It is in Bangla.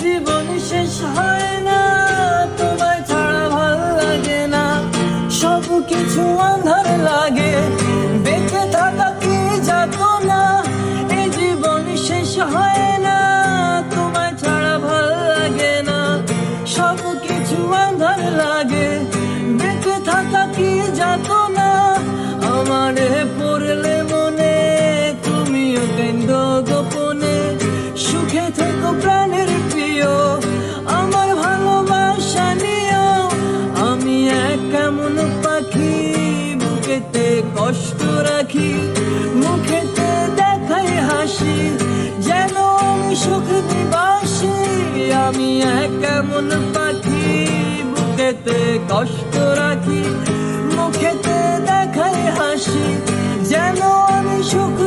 জীবন শেষ হয় না, তোমায় ছাড়া ভাল লাগে না, সব কিছু আন্ধার লাগে, বেঁচে থাকা কি যাতো না। এই জীবন শেষ হয় না, তোমায় ছাড়া ভাল লাগে না, সব কিছু আন্ধার লাগে, বেঁচে থাকা কি যাতো না। আমারে পড়লে মনে তুমিও কেন্দ্র গোপনে, সুখে থেকো প্রাণের প্রিয়, আমার ভালোবাসা নিও। আমি এক কেমন পাখি, বুকেতে কষ্ট রাখি, মুখেতে দেখাই হাসি, যেন আমি সুখ নিবাসী। আমি এক কেমন পাখি, বুকেতে কষ্ট রাখি, মুখেতে দেখাই হাসি, যেন আমি সুখ